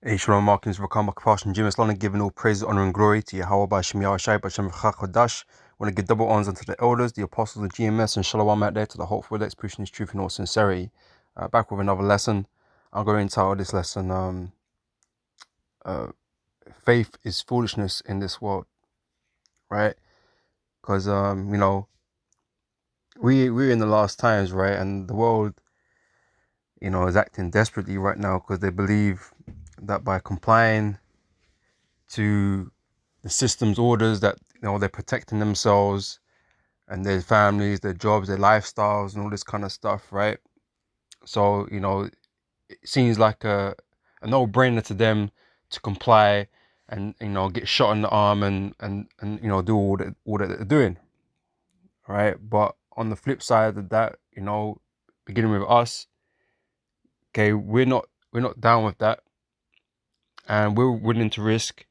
Hey, Shalom Markins, Rakam Akash and Jim Islam, giving all praise, honor, and glory to Yahweh by Shem Yahweh by Shem Chachadash. Want to give double honors unto the elders, the apostles, the GMS, and Shalom out there to the hopeful that's preaching his truth in all sincerity. Back with another lesson. I'm going to entitle this lesson, uh, Faith is Foolishness in this world, right? Because, we're in the last times, right? And the world, is acting desperately right now because they believe that by complying to the system's orders that they're protecting themselves and their families, their jobs, their lifestyles, and all this kind of stuff, right? So it seems like a no-brainer to them to comply and get shot in the arm and do all that they're doing, right? But on the flip side of that, beginning with us, okay, we're not down with that, and we're willing to risk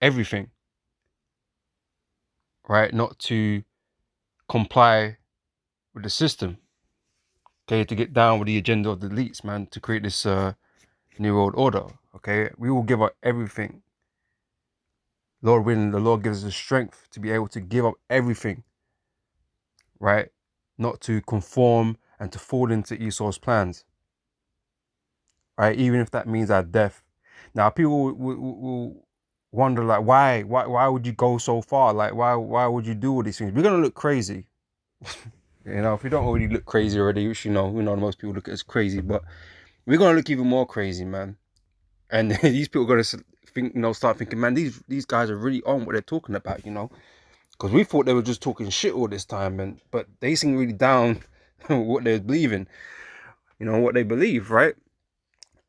everything, right? Not to comply with the system, okay, to get down with the agenda of the elites, man, to create this new world order, okay. We will give up everything, Lord willing. The Lord gives us the strength to be able to give up everything, right? Not to conform and to fall into Esau's plans, right? Even if that means our death. Now, people will wonder, like, why would you go so far? Like, why would you do all these things? We're gonna look crazy. If we don't already look crazy already, which we know most people look at us crazy, but we're gonna look even more crazy, man. And these people are gonna think, start thinking, man, these guys are really on what they're talking about, because we thought they were just talking shit all this time, but they seem really down what they're believing, what they believe, right?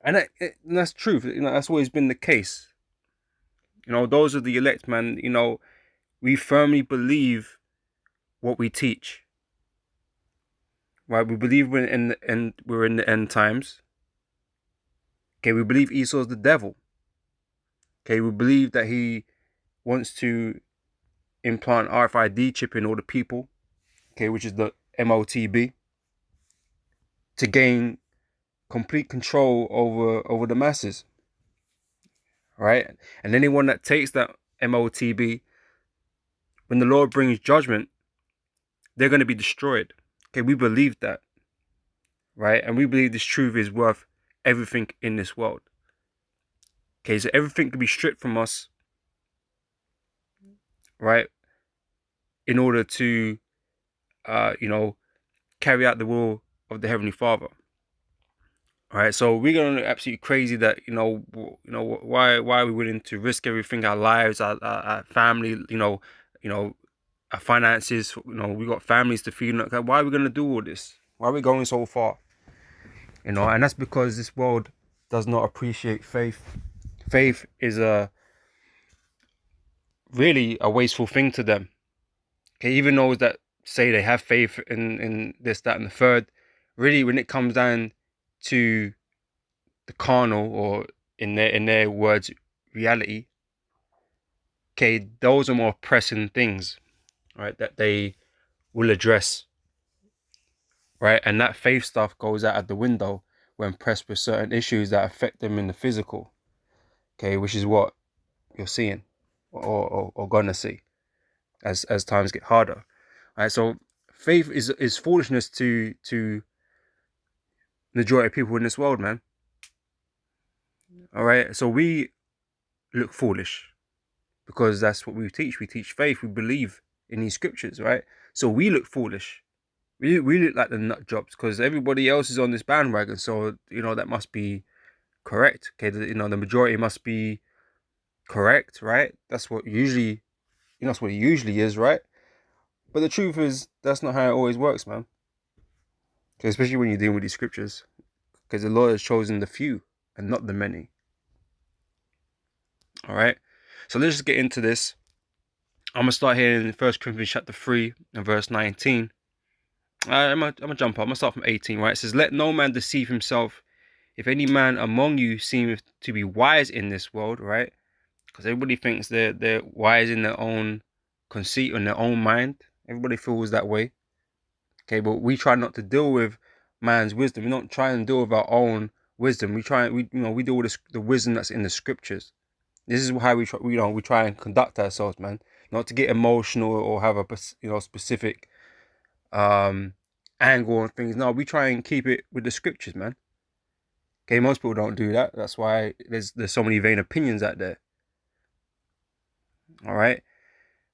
And that's truth. That's always been the case. Those are the elect, man. We firmly believe what we teach, right? We believe we're in the end times. Okay, we believe Esau's the devil. Okay, we believe that he wants to implant RFID chip in all the people, okay, which is the MOTB, to gain complete control over the masses, right? And anyone that takes that MOTB, when the Lord brings judgment, they're going to be destroyed. Okay, we believe that, right? And we believe this truth is worth everything in this world. Okay, so everything can be stripped from us, right? In order to, carry out the will of the Heavenly Father. All right, so we're gonna look absolutely crazy that why are we willing to risk everything, our lives, our family, our finances. We got families to feed. Why are we gonna do all this? Why are we going so far? And that's because this world does not appreciate faith. Faith is really a wasteful thing to them. Okay, even those that say they have faith in this, that, and the third, really, when it comes down to the carnal, or in their words, reality, okay, those are more pressing things, right, that they will address, right? And that faith stuff goes out of the window when pressed with certain issues that affect them in the physical, okay, which is what you're seeing, or gonna see as times get harder. All right, so faith is foolishness to majority of people in this world, man. All right, so we look foolish because that's what we teach. We teach faith. We believe in these scriptures, right? So we look foolish. We look like the nut jobs because everybody else is on this bandwagon. So that must be correct. Okay, the majority must be correct, right? That's what usually, that's what it usually is, right? But the truth is, that's not how it always works, man. Okay, especially when you're dealing with these scriptures, because the Lord has chosen the few and not the many. All right. So let's just get into this. I'm gonna start here in 1 Corinthians chapter 3 and verse 19. I'm gonna jump up. I'm gonna start from 18. Right. It says, "Let no man deceive himself. If any man among you seemeth to be wise in this world," right? Because everybody thinks they're wise in their own conceit, in their own mind. Everybody feels that way. Okay, but we try not to deal with man's wisdom. We don't try and deal with our own wisdom. We do all this, the wisdom that's in the scriptures. This is how we try and conduct ourselves, man. Not to get emotional or have a specific angle on things. No, we try and keep it with the scriptures, man. Okay, most people don't do that. That's why there's so many vain opinions out there. All right.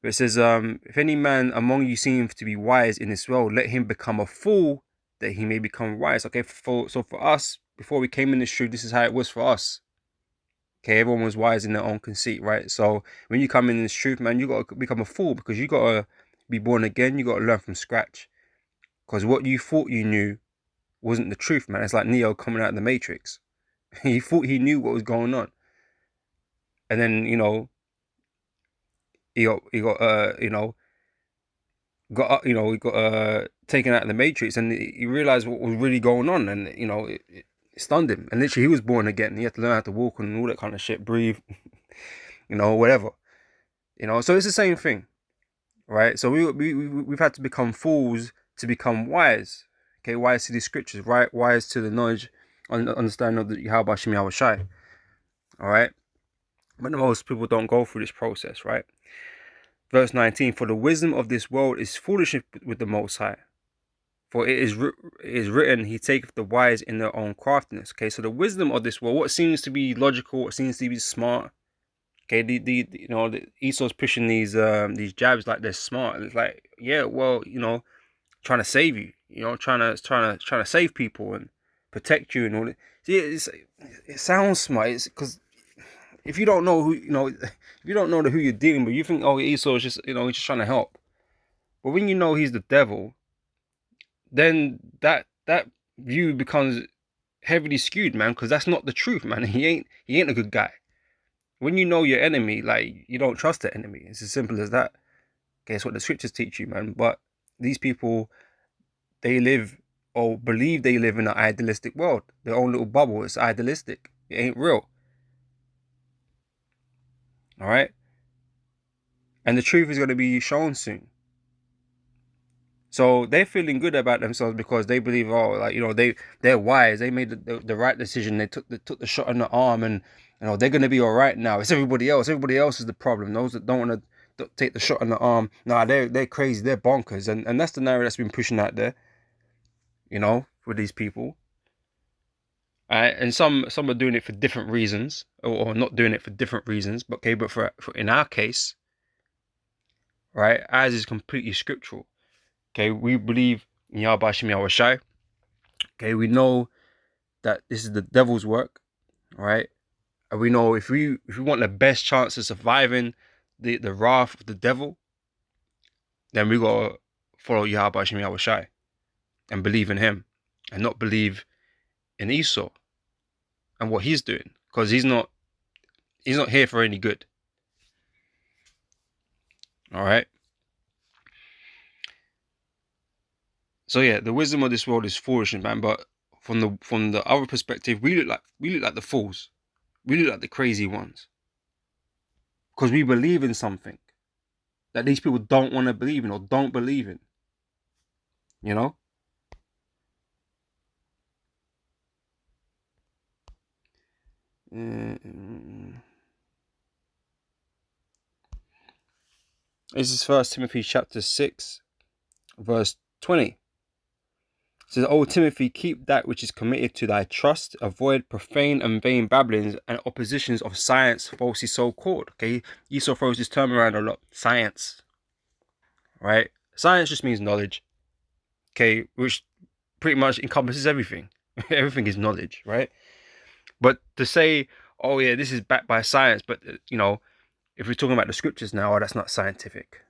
But it says, if any man among you seems to be wise in this world, let him become a fool that he may become wise. Okay, so for us, before we came in this truth, this is how it was for us. Okay, everyone was wise in their own conceit, right? So when you come in this truth, man, you got to become a fool, because you got to be born again. You got to learn from scratch, because what you thought you knew wasn't the truth, man. It's like Neo coming out of the Matrix. He thought he knew what was going on, and then he got taken out of the Matrix, and he realized what was really going on, and it stunned him. And literally, he was born again. He had to learn how to walk and all that kind of shit, breathe, whatever. So it's the same thing, right? So we've had to become fools to become wise. Okay, wise to the scriptures, right? Wise to the knowledge, understanding of the Yahweh Shem Yahweh Shai. All right, but most people don't go through this process, right? Verse 19: For the wisdom of this world is foolishness with the Most High. For it is written, He taketh the wise in their own craftiness. Okay, so the wisdom of this world, what seems to be logical, what seems to be smart. Okay, the Esau's pushing these jabs like they're smart. And it's like, yeah, well, trying to save you, trying to save people and protect you and all that. See, it sounds smart. It's because if you don't know if you don't know who you're dealing with, you think, oh, Esau is just, he's just trying to help. But when you know he's the devil, then that view becomes heavily skewed, man, because that's not the truth, man. He ain't a good guy. When you know your enemy, like, you don't trust the enemy. It's as simple as that. Okay, it's what the scriptures teach you, man. But these people, they live or believe they live in an idealistic world. Their own little bubble. It's idealistic. It ain't real. All right? And the truth is going to be shown soon. So they're feeling good about themselves because they believe, they're wise. They made the right decision. They took the shot in the arm, and they're gonna be all right now. It's everybody else. Everybody else is the problem. Those that don't want to take the shot in the arm, they're crazy. They're bonkers, and that's the narrative that's been pushing out there. For these people. And some are doing it for different reasons, or not doing it for different reasons. But okay, but for in our case, right, ours is completely scriptural. Okay, we believe in Yahweh Shem Yahweh Shai. Okay, we know that this is the devil's work, right? And we know if we want the best chance of surviving the wrath of the devil, then we gotta follow Yahweh Shem Yahweh Shai and believe in him, and not believe in Esau and what he's doing, because he's not here for any good. All right. So yeah, the wisdom of this world is foolishness, man. But from the other perspective, we look like the fools. We look like the crazy ones, because we believe in something that these people don't want to believe in or don't believe in. This is 1 Timothy chapter 6, verse 20. It says, O Timothy, keep that which is committed to thy trust. Avoid profane and vain babblings and oppositions of science, falsely so called. Okay, Esau throws this term around a lot. Science. Right? Science just means knowledge. Okay, which pretty much encompasses everything. Everything is knowledge, right? But to say, oh yeah, this is backed by science, but if we're talking about the scriptures now, that's not scientific.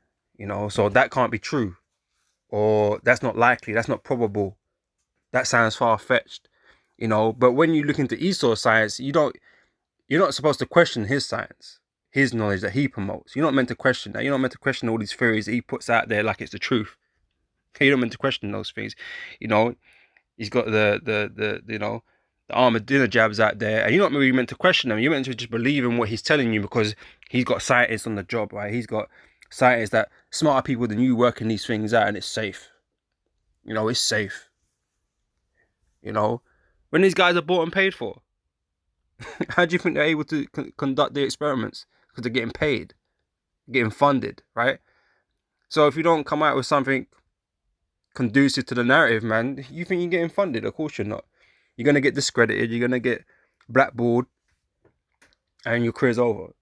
So that can't be true. Or that's not likely, that's not probable. That sounds far-fetched. But when you look into Esau's science, you're not supposed to question his science, his knowledge that he promotes. You're not meant to question that. You're not meant to question all these theories that he puts out there like it's the truth. You're not meant to question those things. He's got the armored dinner jabs out there, and you're not really meant to question them. You're meant to just believe in what he's telling you, because he's got scientists on the job, right? He's got scientists that smarter people than you working these things out, and it's safe. It's safe. when these guys are bought and paid for? How do you think they're able to conduct the experiments? Because they're getting paid, getting funded, right? So if you don't come out with something conducive to the narrative, man, you think you're getting funded? Of course you're not. You're gonna get discredited. You're gonna get blackballed, and your career's over.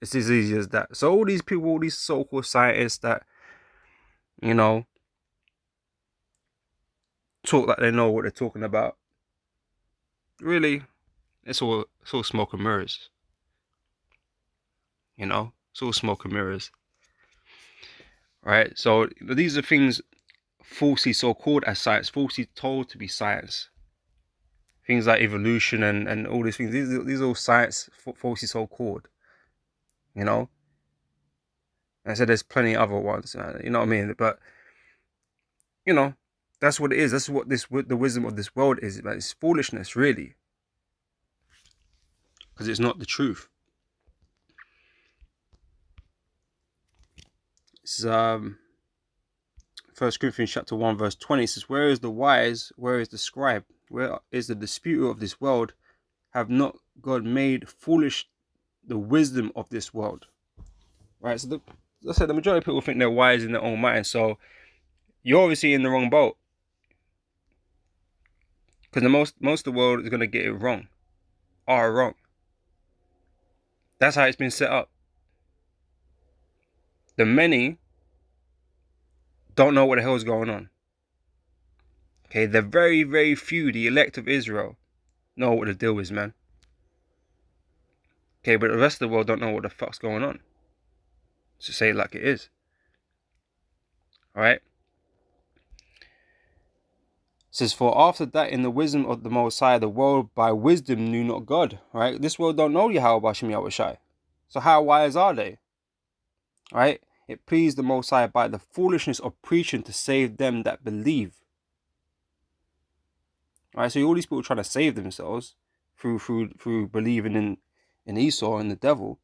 It's as easy as that. So all these people, all these so-called scientists that, you know, talk like they know what they're talking about, really, it's all smoke and mirrors. You know, it's all smoke and mirrors. Right? So these are things falsely so-called as science, falsely told to be science. Things like evolution and all these things. These are all science, falsely so-called. You know? And I said there's plenty of other ones. You know what I mean? But, you know, that's what it is. That's what the wisdom of this world is. Like, it's foolishness, really. Because it's not the truth. It's 1 Corinthians chapter 1 verse 20. It says, where is the wise? Where is the scribe? Where is the disputer of this world? Have not God made foolish the wisdom of this world? Right? So as I said, the majority of people think they're wise in their own mind. So you're obviously in the wrong boat. Because most of the world is going to get it wrong. Are wrong. That's how it's been set up. The many don't know what the hell is going on. Okay, the very, very few, the elect of Israel, know what the deal is, man. Okay, but the rest of the world don't know what the fuck's going on. To say it like it is. Alright? It says, for after that in the wisdom of the Most High, the world by wisdom knew not God. Right? This world don't know Yahweh Bashem Yahweh Shai. So how wise are they? Right? It pleased the Most High by the foolishness of preaching to save them that believe. Right? So all these people trying to save themselves through believing in Esau and the devil,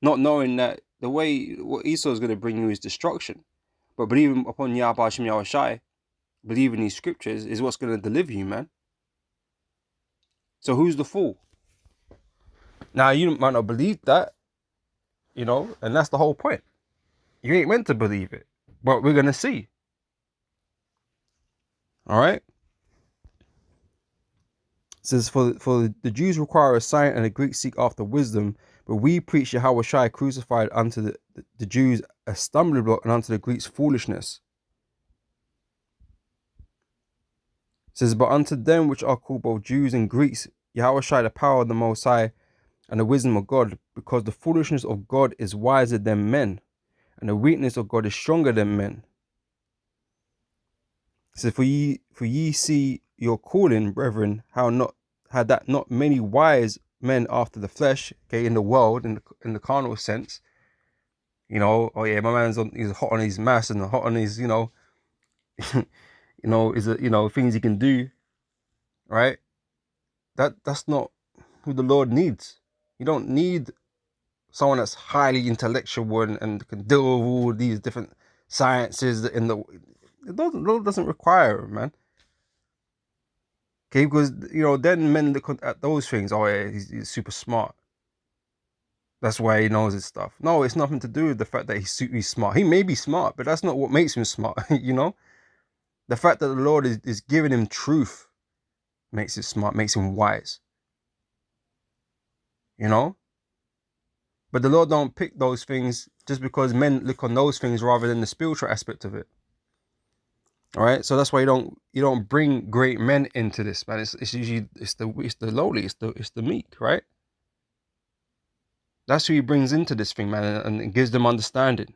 not knowing that the way what Esau is going to bring you is destruction, but believing upon Yahweh Bashem Yahweh Shai, believing these scriptures is what's going to deliver you, man. So who's the fool? Now you might not believe that, you know, and that's the whole point. You ain't meant to believe it, but we're gonna see. All right. It says, for the Jews require a sign and the Greeks seek after wisdom, but we preach Yahweh Shai crucified unto the Jews a stumbling block and unto the Greeks foolishness. It says, but unto them which are called both Jews and Greeks, Yahweh Shai the power of the Most High and the wisdom of God, because the foolishness of God is wiser than men, and the weakness of God is stronger than men. It says, for ye see your calling, brethren, how that not many wise men after the flesh, okay, in the world, in the carnal sense, you know, oh yeah, my man's he's hot on his mass and hot on his, you know, things he can do, right? That's not who the Lord needs. You don't need someone that's highly intellectual and can deal with all these different sciences the Lord doesn't require it, man. Okay, because you know, then men look at those things. Oh yeah, he's super smart. That's why he knows his stuff. No, it's nothing to do with the fact that he's smart. He may be smart, but that's not what makes him smart. You know, the fact that the Lord is giving him truth makes him smart, makes him wise. You know, but the Lord don't pick those things just because men look on those things rather than the spiritual aspect of it. All right, so that's why you don't bring great men into this, man. It's usually the lowly, it's the meek, right? That's who he brings into this thing, man, and it gives them understanding.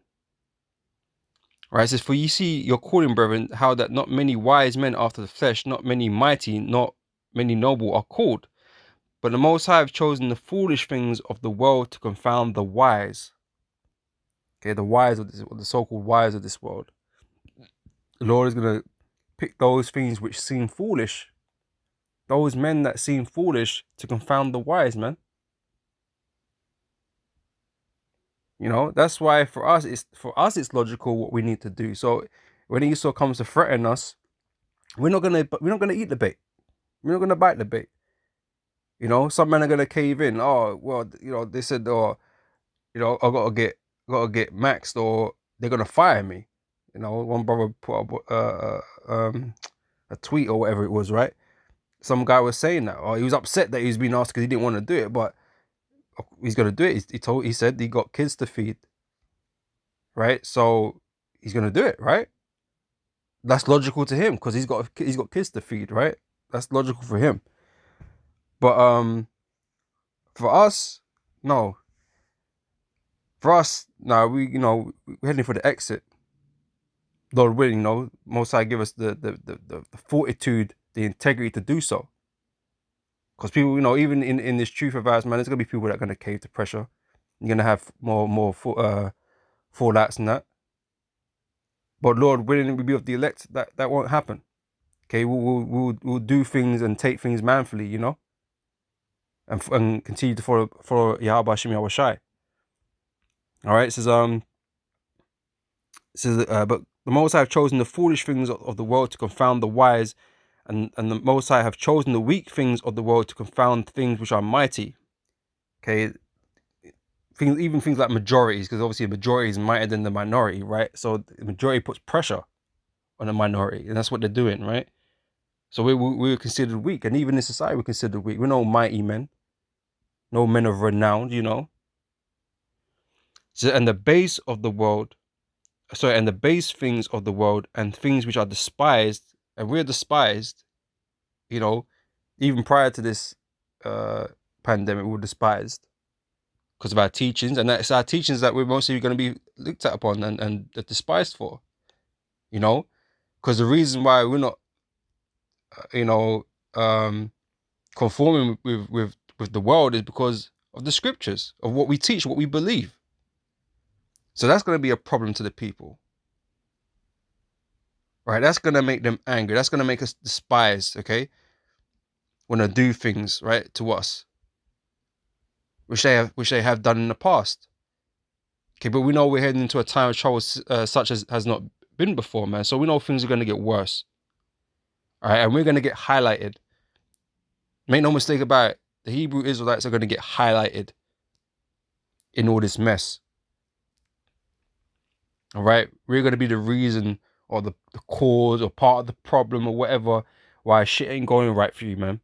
Right? It says, for ye see your calling, brethren, how that not many wise men after the flesh, not many mighty, not many noble are called, but the Most High have chosen the foolish things of the world to confound the wise. Okay, the wise of this, the so-called wise of this world. The Lord is going to pick those things which seem foolish, those men that seem foolish, to confound the wise, man. You know, that's why for us it's logical what we need to do. So when Esau comes to threaten us, we're not gonna eat the bait. We're not gonna bite the bait. You know, some men are gonna cave in. Oh, well, you know, they said, oh, you know, I gotta get maxed, or they're gonna fire me. You know, one brother put up a tweet or whatever it was, right? Some guy was saying that, or he was upset that he was being asked because he didn't want to do it, but he's gonna do it. He said he got kids to feed, right? So he's gonna do it, right? That's logical to him because he's got kids to feed, right? That's logical for him. But for us, no. For us, no, we're heading for the exit. Lord willing, Most High give us the fortitude, the integrity to do so. Because people, even in this truth of ours, man, there's gonna be people that are gonna cave to pressure. You're gonna have more fallouts and that. But Lord willing, we be of the elect. That won't happen. Okay, we'll do things and take things manfully, and continue to follow Yahweh Hashem Yahweh Shai. All right, it says but the Most High have chosen the foolish things of the world to confound the wise, and the Most High have chosen the weak things of the world to confound things which are mighty. Okay, even things like majorities, because obviously a majority is mightier than the minority, right? So the majority puts pressure on the minority, and that's what they're doing, right? So we're considered weak, and even in society we're considered weak. We're no mighty men, no men of renown, So and the base of the world, and the base things of the world and things which are despised, and we're despised, even prior to this pandemic, we were despised because of our teachings, and that's our teachings that we're mostly going to be looked at upon and despised for, because the reason why we're not, conforming with the world is because of the scriptures, of what we teach, what we believe. So that's going to be a problem to the people, right? That's going to make them angry. That's going to make us despise, okay? Want to do things, right, to us, which they have done in the past. Okay, but we know we're heading into a time of trouble such as has not been before, man. So we know things are going to get worse. All right, and we're going to get highlighted. Make no mistake about it. The Hebrew Israelites are going to get highlighted in all this mess. All right, we're going to be the reason or the cause or part of the problem or whatever why shit ain't going right for you, man.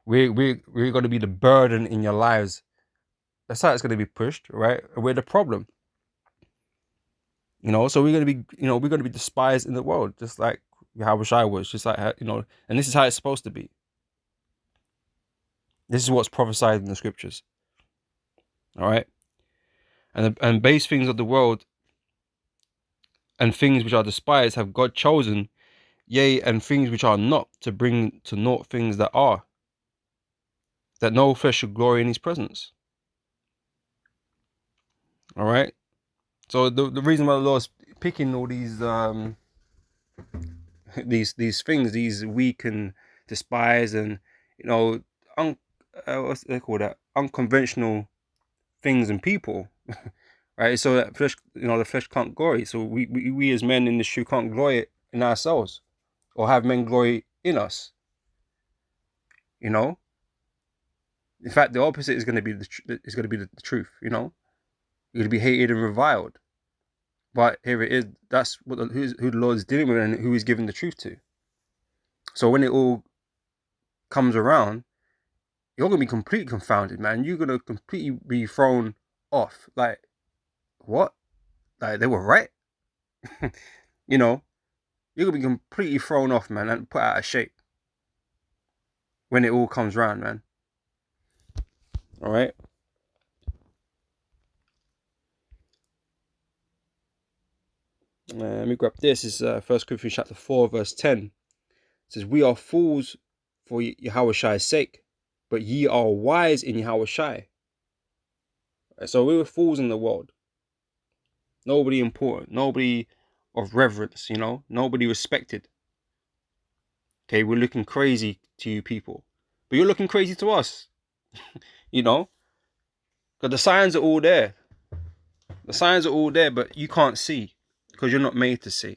We're going to be the burden in your lives. That's how it's going to be pushed, right? And we're the problem. So we're going to be, we're going to be despised in the world, just like how Shai was, just like, and this is how it's supposed to be. This is what's prophesied in the scriptures. All right. And base things of the world and things which are despised have God chosen, yea, and things which are not, to bring to naught things that are, that no flesh should glory in his presence. All right. So the reason why the Lord's picking all these these things, these weak and despised and what's they call that, unconventional things and people, right? So that flesh, the flesh can't glory. So we as men in this shoe can't glory in ourselves, or have men glory in us. In fact, the opposite is going to be the truth. You're going to be hated and reviled. But here it is. That's who the Lord is dealing with and who He's giving the truth to. So when it all comes around, you're going to be completely confounded, man. You're going to completely be thrown off. Like, what? Like, they were right? You're going to be completely thrown off, man, and put out of shape when it all comes around, man. All right? Let me grab this. It's 1 Corinthians chapter 4, verse 10. It says, we are fools for Yahweh Shai's sake, but ye are wise in Yahweh Shai. Right, so we were fools in the world. Nobody important. Nobody of reverence, Nobody respected. Okay, we're looking crazy to you people. But you're looking crazy to us. Because the signs are all there. The signs are all there, but you can't see because you're not made to see.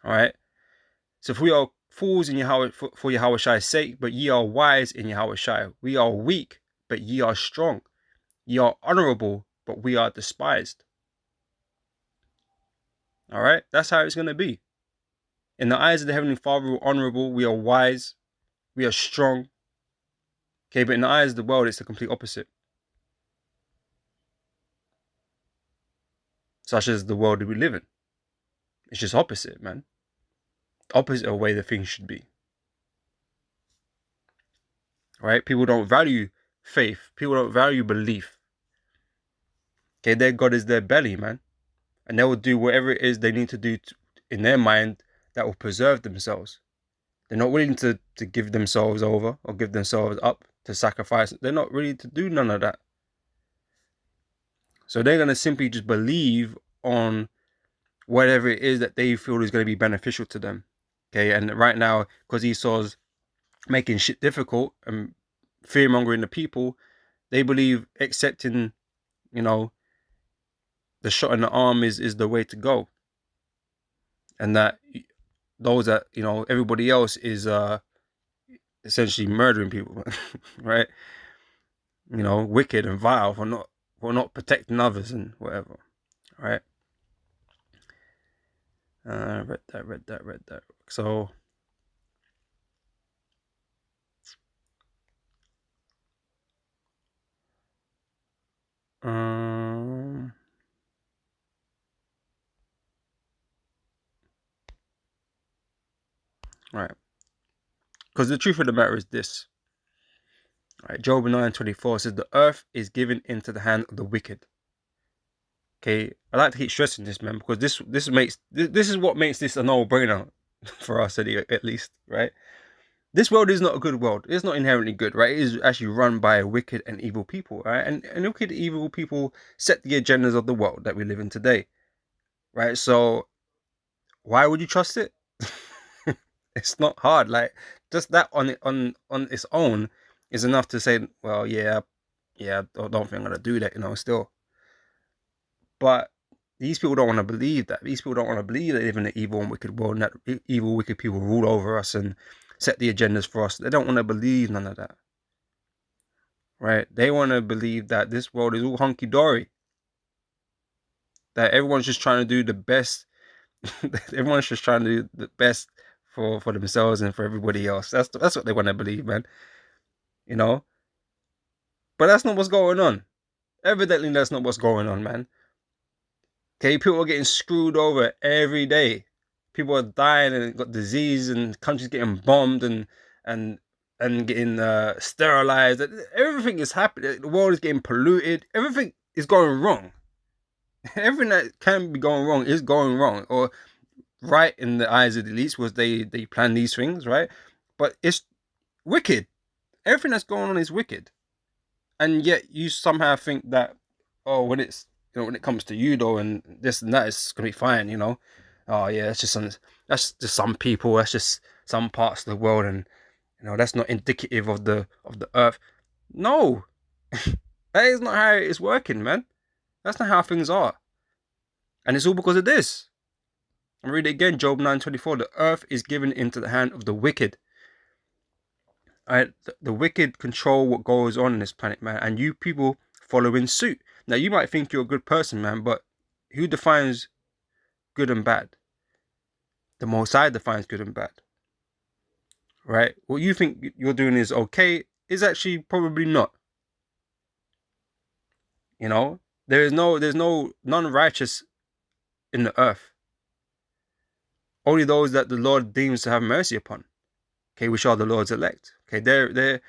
All right. So if we are fools in Yahweh for Yahweh's sake, but ye are wise in Yahweh. We are weak, but ye are strong. Ye are honorable, but we are despised. All right, that's how it's going to be. In the eyes of the Heavenly Father, we're honorable, we are wise, we are strong. Okay, but in the eyes of the world, it's the complete opposite. Such as the world that we live in. It's just opposite, man. Opposite of the way the things should be. Right? People don't value faith. People don't value belief. Okay, their God is their belly, man. And they will do whatever it is they need to do in their mind that will preserve themselves. They're not willing to give themselves over or give themselves up to sacrifice. They're not ready to do none of that. So they're going to simply just believe on whatever it is that they feel is going to be beneficial to them. Okay, and right now, because Esau's making shit difficult and fear-mongering the people, they believe accepting, the shot in the arm is the way to go. And that those that, everybody else is essentially murdering people, right? Wicked and vile for not protecting others and whatever, right? Read that. So, right. Because the truth of the matter is this. Right, Job 9:24 says the earth is given into the hand of the wicked. Okay, I like to keep stressing this, man, because this is what makes this a no-brainer for us at least, right? This world is not a good world. It's not inherently good, right? It is actually run by wicked and evil people, right? And wicked, evil people set the agendas of the world that we live in today, right? So why would you trust it? It's not hard. Like just that on its own is enough to say, well, yeah, I don't think I'm gonna do that, still. But these people don't want to believe that. These people don't want to believe they live in an evil and wicked world, and that evil, wicked people rule over us and set the agendas for us. They don't want to believe none of that, right? They want to believe that this world is all hunky dory, that everyone's just trying to do the best. Everyone's just trying to do the best for themselves and for everybody else. That's what they want to believe, man. But that's not what's going on. Evidently, that's not what's going on, man. Okay, people are getting screwed over every day. People are dying and got disease, and countries getting bombed and getting sterilized. Everything is happening. The world is getting polluted. Everything is going wrong. Everything that can be going wrong is going wrong, or right in the eyes of the elites, was they plan these things, right? But it's wicked. Everything that's going on is wicked, and yet you somehow think that, oh, when it comes to you though, and this and that, it's gonna be fine, Oh yeah, that's just some people, that's just some parts of the world, and that's not indicative of the earth. No, that is not how it's working, man. That's not how things are, and it's all because of this. I'm reading it again, Job 9:24. The earth is given into the hand of the wicked. Alright, the wicked control what goes on in this planet, man, and you people follow in suit. Now, you might think you're a good person, man, but who defines good and bad? The Most High defines good and bad, right? What you think you're doing is okay is actually probably not. There's none righteous in the earth. Only those that the Lord deems to have mercy upon. Okay, which are the Lord's elect. Okay, they're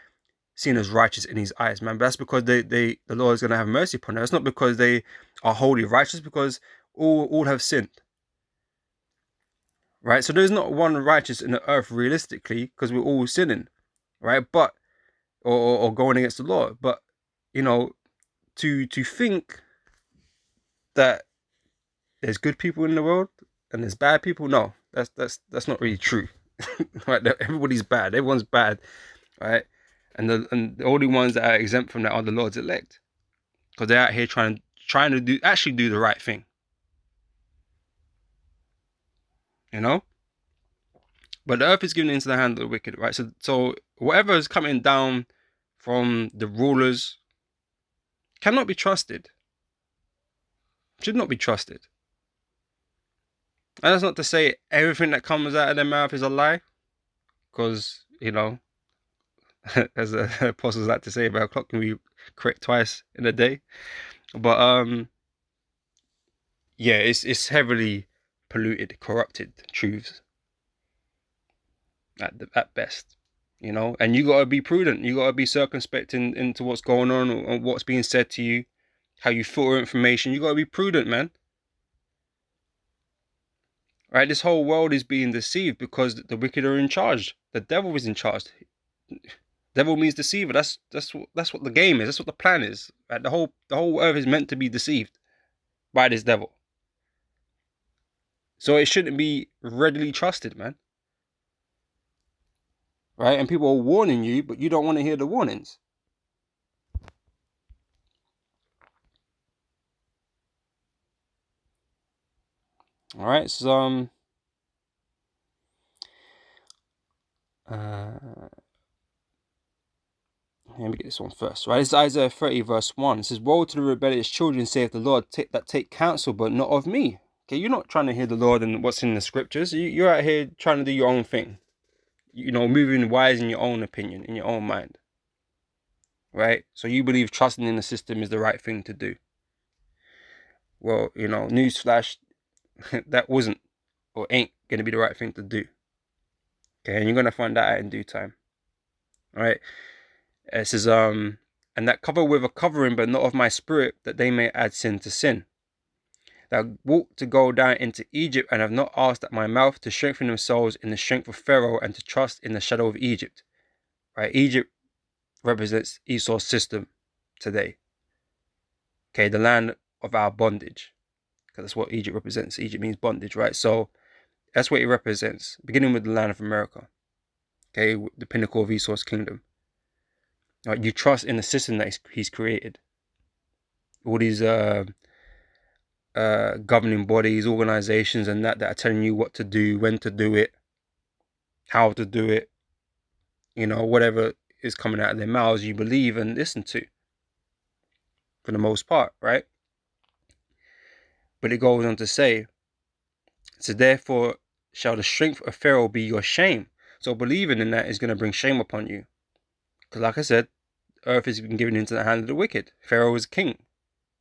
seen as righteous in His eyes, man. But that's because the Lord is going to have mercy upon them. It's not because they are wholly righteous, because all have sinned. Right? So there's not one righteous in the earth realistically, because we're all sinning, right? But or going against the law. But to think that there's good people in the world and there's bad people, no, that's not really true. Right? Everybody's bad. Everyone's bad, right? And the only ones that are exempt from that are the Lord's elect, because they're out here trying to do the right thing. But the earth is given into the hand of the wicked, right? So whatever is coming down from the rulers cannot be trusted. Should not be trusted. And that's not to say everything that comes out of their mouth is a lie, because, you know, as the apostles like to say, about a clock can be correct twice in a day. But yeah, it's heavily polluted, corrupted truths at best, you know. And you gotta be prudent. You gotta be circumspect into what's going on or what's being said to you, how you filter information. You gotta be prudent, man. Right? This whole world is being deceived because the wicked are in charge. The devil is in charge. Devil means deceiver. That's what the game is. That's what the plan is. Right? The whole earth is meant to be deceived by this devil. So it shouldn't be readily trusted, man. Right? And people are warning you, but you don't want to hear the warnings. All right, so let me get this one first. Right, this is Isaiah 30 verse 1. It says, "Woe to the rebellious children, saith the Lord, that take counsel, but not of me." Okay, you're not trying to hear the Lord and what's in the scriptures. You're out here trying to do your own thing. You know, moving wise in your own opinion, in your own mind. Right? So you believe trusting in the system is the right thing to do. Well, you know, newsflash, that wasn't or ain't going to be the right thing to do. Okay, and you're going to find that out in due time. All right? It says, and that cover with a covering, but not of my spirit, that they may add sin to sin. That walk to go down into Egypt, and have not asked at my mouth to strengthen themselves in the strength of Pharaoh, and to trust in the shadow of Egypt. Right? Egypt represents Esau's system today. Okay, the land of our bondage. Because that's what Egypt represents. Egypt means bondage, right? So that's what it represents, beginning with the land of America. Okay, the pinnacle of Esau's kingdom. Right, you trust in the system that he's created. All these governing bodies, organizations, and that are telling you what to do, when to do it, how to do it. You know, whatever is coming out of their mouths, you believe and listen to, for the most part, right? But it goes on to say, so therefore shall the strength of Pharaoh be your shame. So believing in that is going to bring shame upon you. Because like I said, earth has been given into the hand of the wicked. Pharaoh is king.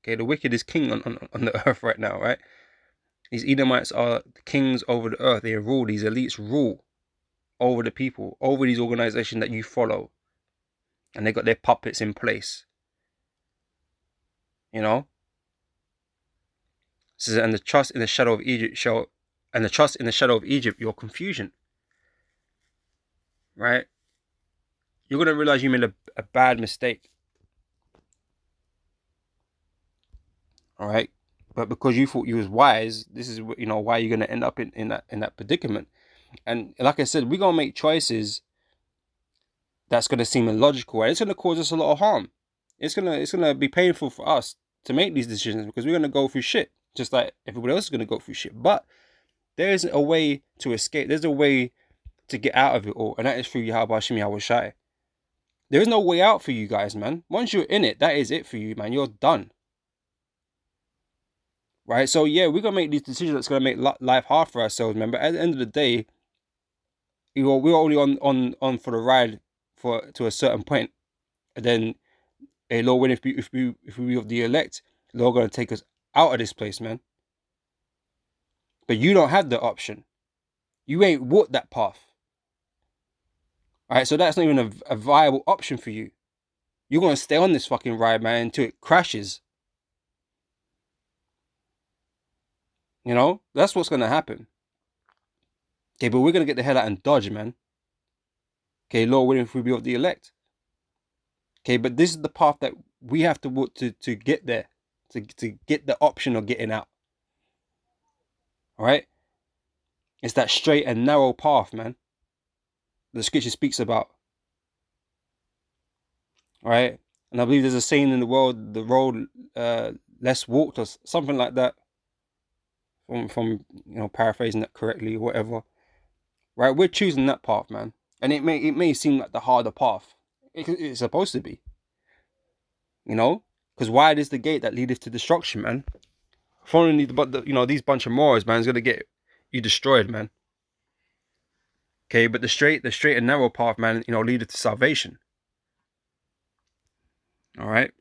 Okay, the wicked is king on the earth right now, right? These Edomites are the kings over the earth. They rule, these elites rule over the people, over these organizations that you follow. And they got their puppets in place. You know? It says, and the trust in the shadow of Egypt your confusion. Right? You're going to realize you made a bad mistake. All right? But because you thought you was wise, this is, you know, why you're going to end up in that predicament. And like I said, we're going to make choices that's going to seem illogical, and it's going to cause us a lot of harm. It's going to be painful for us to make these decisions, because we're going to go through shit, just like everybody else is going to go through shit. But there is a way to escape. There's a way to get out of it all, and that is through Yahweh Hashem Yahweh Shai. There is no way out for you guys, man. Once you're in it, that is it for you, man. You're done. Right? So yeah, we're going to make these decisions that's going to make life hard for ourselves, man. But at the end of the day, we're only on for the ride to a certain point. And then, hey, Lord, when if we be of the elect, Lord gonna take us out of this place, man. But you don't have the option. You ain't walked that path. Alright, so that's not even a viable option for you. You're gonna stay on this fucking ride, man, until it crashes. You know? That's what's gonna happen. Okay, but we're gonna get the hell out and dodge, man. Okay, Lord, when if we be of the elect. Okay, but this is the path that we have to walk to get there. To get the option of getting out. Alright? It's that straight and narrow path, man. The scripture speaks about. Right? And I believe there's a saying in the world, the road less walked, or something like that. From you know, paraphrasing that correctly or whatever. right? We're choosing that path, man. And it may seem like the harder path. It's supposed to be, you know? Because wide is the gate that leadeth to destruction, man. Following these bunch of Moors, man, is gonna get you destroyed, man. Okay, but the straight and narrow path, man, leadeth to salvation. All right.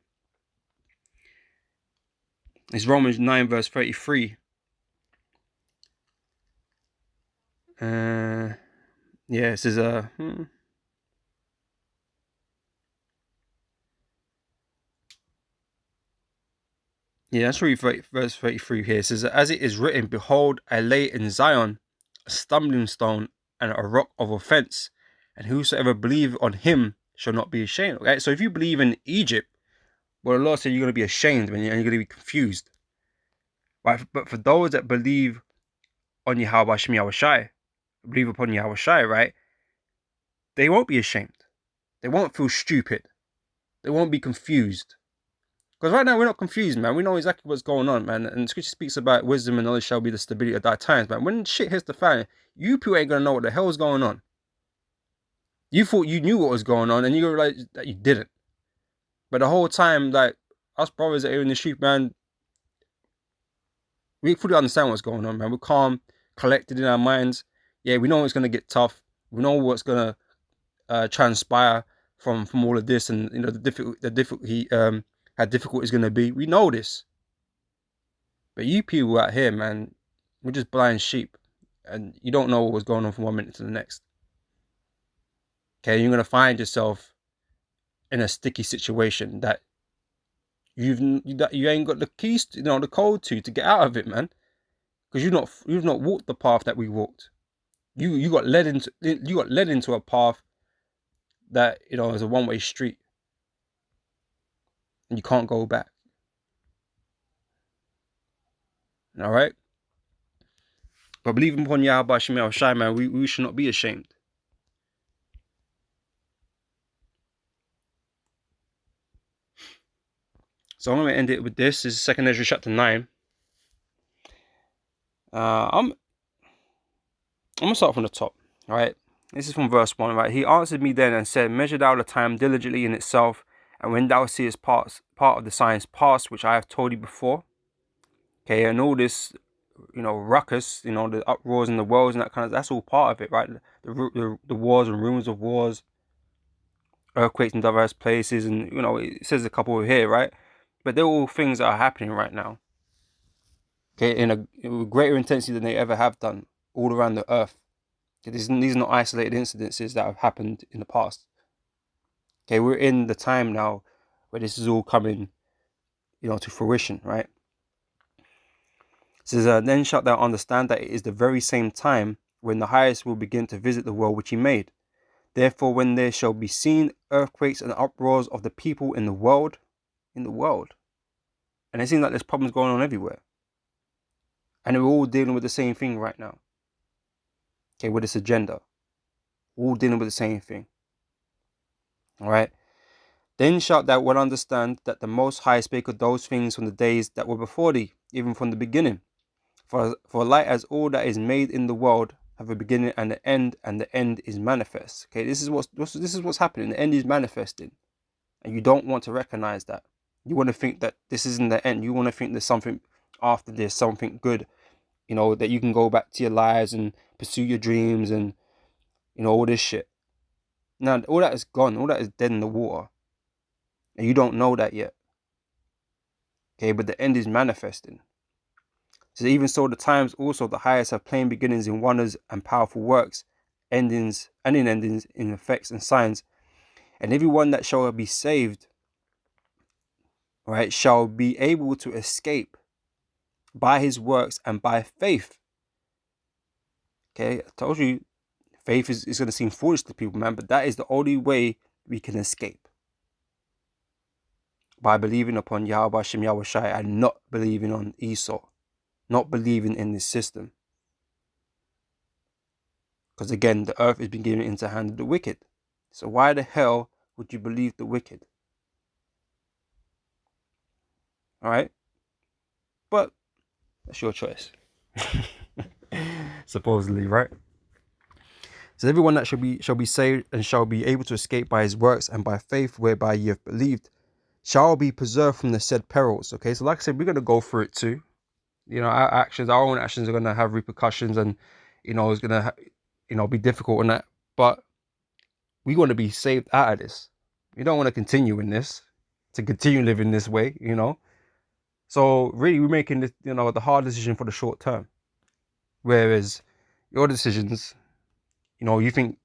It's Romans 9 verse 33. Yeah, it says Yeah, let's read verse 33 here. It says, as it is written, behold, I lay in Zion a stumbling stone and a rock of offense, and whosoever believe on him shall not be ashamed. Okay, so if you believe in Egypt, well, the Lord said you're going to be ashamed and you're going to be confused. Right? But for those that believe on Yahweh Shem Yahushai, believe upon Yahushai, right, they won't be ashamed. They won't feel stupid. They won't be confused. Because right now we're not confused, man. We know exactly what's going on, man. And Scripture speaks about wisdom and knowledge shall be the stability of thy times, man. When shit hits the fan, you people ain't gonna know what the hell's going on. You thought you knew what was going on, and you realize that you didn't. But the whole time, like, us brothers that are in the street, man, we fully understand what's going on, man. We're calm, collected in our minds. Yeah, we know it's gonna get tough. We know what's gonna transpire from all of this, and the difficulty how difficult it's gonna be. We know this. But you people out here, man, we're just blind sheep. And you don't know what was going on from one minute to the next. Okay, you're going to find yourself in a sticky situation that you ain't got the keys, the code to get out of it, man. Because you've not walked the path that we walked. You got led into a path that is a one-way street, and you can't go back. All right. But believing upon Yahweh Shemel Shai, man, we should not be ashamed. So I'm going to end it with this. This is 2 Ezra chapter 9. I'm going to start from the top. All right. This is from verse 1. Right. He answered me then and said, measure thou the time diligently in itself, and when thou seest part of the signs past, which I have told you before. Okay. And all this, ruckus, the uproars in the world and that's all part of it, right? The wars and rumors of wars, earthquakes in diverse places, and it says a couple here, right? But they're all things that are happening right now. Okay, in a greater intensity than they ever have done all around the earth. Okay, these are not isolated incidences that have happened in the past. Okay, we're in the time now where this is all coming, to fruition, right? It says, then shalt thou understand that it is the very same time when the highest will begin to visit the world which he made. Therefore, when there shall be seen earthquakes and uproars of the people in the world, and it seems like there's problems going on everywhere. And we're all dealing with the same thing right now. Okay, with this agenda. All dealing with the same thing. All right. Then shalt thou well understand that the Most High spake of those things from the days that were before thee, even from the beginning. For light as all that is made in the world have a beginning and the end is manifest. Okay, this is what's happening. The end is manifesting, and you don't want to recognize that. You want to think that this isn't the end. You want to think there's something after this, something good, that you can go back to your lives and pursue your dreams and all this shit. Now, all that is gone. All that is dead in the water, and you don't know that yet. Okay, but the end is manifesting. So even so, the times also the highest have plain beginnings in wonders and powerful works, endings in effects and signs, and everyone that shall be saved, right, shall be able to escape by his works and by faith. Okay, I told you, faith is going to seem foolish to people, man, but that is the only way we can escape. By believing upon Yahweh Shem Yahushai and not believing on Esau. Not believing in this system. Because again, the earth is being given into the hand of the wicked. So why the hell would you believe the wicked? Alright? But that's your choice. Supposedly, right? So everyone that shall be saved and shall be able to escape by his works and by faith whereby ye have believed, shall be preserved from the said perils. Okay, so like I said, we're gonna go through it too. Our actions, our own actions, are gonna have repercussions, and it's gonna be difficult and that. But we want to be saved out of this. We don't want to continue in this, to continue living this way. So really, we're making this, the hard decision for the short term. Whereas your decisions, you think,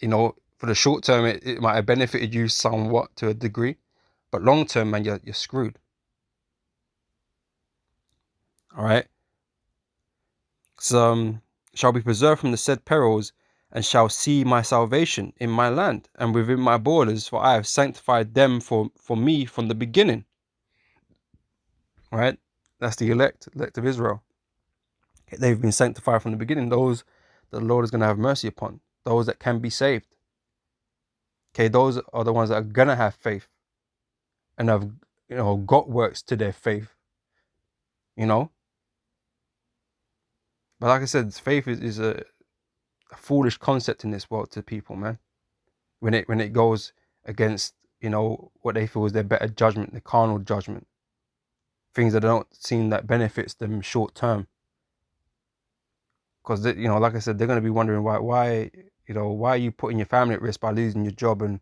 for the short term, it might have benefited you somewhat to a degree, but long term, man, you're screwed. All right. So, shall be preserved from the said perils, and shall see my salvation in my land and within my borders, for I have sanctified them for me from the beginning. All right. That's the elect of Israel. They've been sanctified from the beginning. Those that the Lord is going to have mercy upon. Those that can be saved. Okay, those are the ones that are going to have faith and have, got works to their faith. But like I said, faith is a foolish concept in this world to people, man. When it goes against, what they feel is their better judgment, the carnal judgment. Things that don't seem that benefits them short term. Because, like I said, they're going to be wondering why are you putting your family at risk by losing your job and,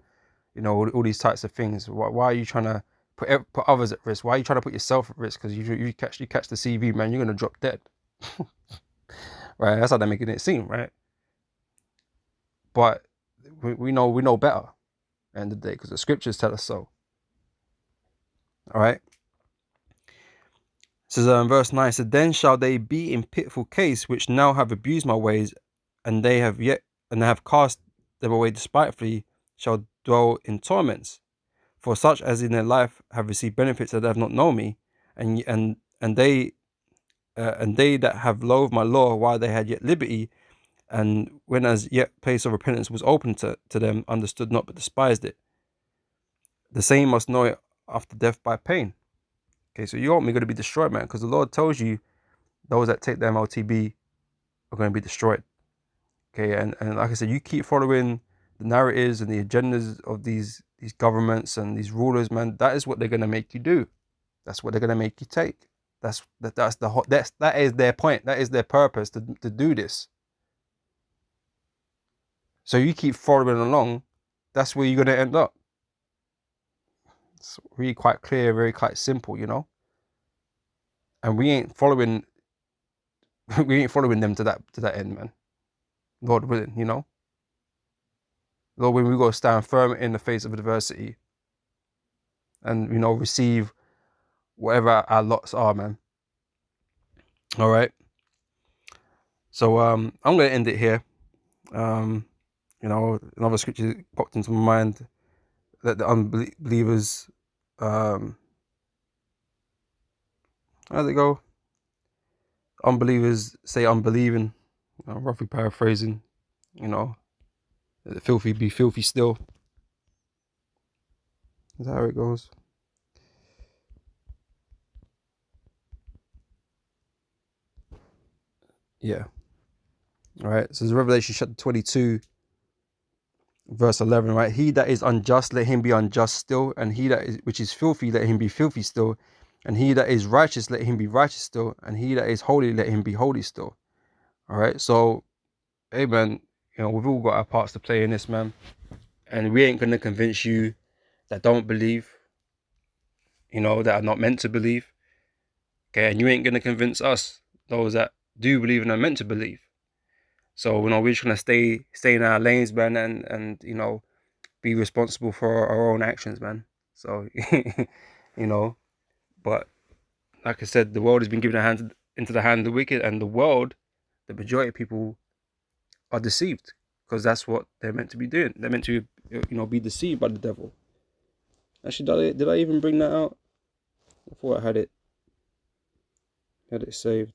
all these types of things. Why are you trying to put others at risk? Why are you trying to put yourself at risk? Because you catch the CV, man, you're going to drop dead. Right? That's how they're making it seem, right? But we know better at the end of the day, because the scriptures tell us so. All right. It says in verse 9, so then shall they be in pitiful case which now have abused my ways, and they have cast them away despitefully, shall dwell in torments. For such as in their life have received benefits that have not known me, and they that have loathed my law while they had yet liberty, and when as yet place of repentance was open to them, understood not but despised it. The same must know it after death by pain. Okay, so you're ultimately going to be destroyed, man, because the Lord tells you those that take the MLTB are going to be destroyed. Okay, and like I said, you keep following the narratives and the agendas of these governments and these rulers, man. That is what they're going to make you do. That's what they're going to make you take. That is their point. That is their purpose to do this. So you keep following along, that's where you're going to end up. It's really quite clear, very quite simple, And we ain't following them to that end, man. Lord willing, Lord willing, we got to stand firm in the face of adversity and, receive whatever our lots are, man. All right. So I'm going to end it here. Another scripture popped into my mind, that the unbelievers, how does it go? Unbelievers say unbelieving, roughly paraphrasing, the filthy be filthy still. Is that how it goes? Yeah. All right. So it's Revelation chapter 22, verse 11, right? He that is unjust, let him be unjust still. And he that is, which is filthy, let him be filthy still. And he that is righteous, let him be righteous still. And he that is holy, let him be holy still. All right. So, hey, man, we've all got our parts to play in this, man. And we ain't going to convince you that don't believe, that are not meant to believe. Okay. And you ain't going to convince us, those that do believe and are meant to believe. So, we're just going to stay in our lanes, man, and be responsible for our own actions, man. So, but like I said, the world has been given into the hand of the wicked, and the majority of people are deceived, because that's what they're meant to be doing. They're meant to, be deceived by the devil. Actually, did I even bring that out? I thought I had it saved.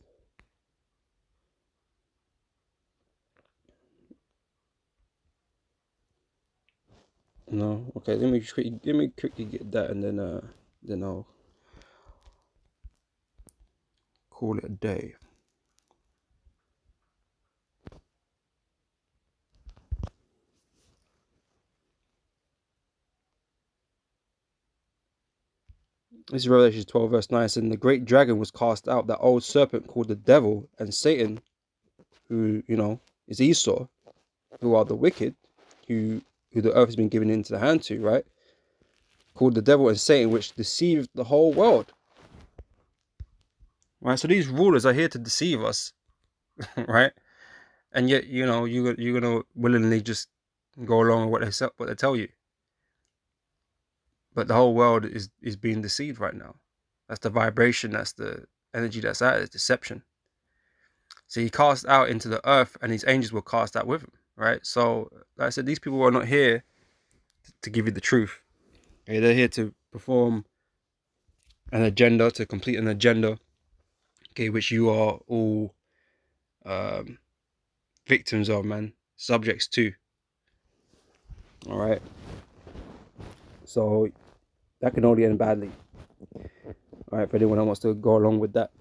No, okay. Let me quickly get that, and then I'll call it a day. This is Revelation 12 verse 9. And the great dragon was cast out, that old serpent called the devil and Satan, who, is Esau, who are the wicked, who the earth has been given into the hand to, right? Called the devil and Satan, which deceived the whole world. Right, so these rulers are here to deceive us, right? And yet, you're gonna willingly just go along with what they tell you. But the whole world is being deceived right now. That's the vibration. That's the energy that's out. It's deception. So he cast out into the earth, and his angels were cast out with him. Right. So, like I said, these people are not here to give you the truth. Okay? They're here to perform an agenda, to complete an agenda. Okay, which you are all victims of, man, subjects to. All right. So that can only end badly. All right, for anyone that wants to go along with that.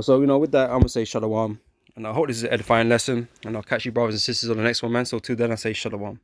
So with that, I'm gonna say shalom, and I hope this is an edifying lesson, and I'll catch you brothers and sisters on the next one, man. So till then, I say shalom.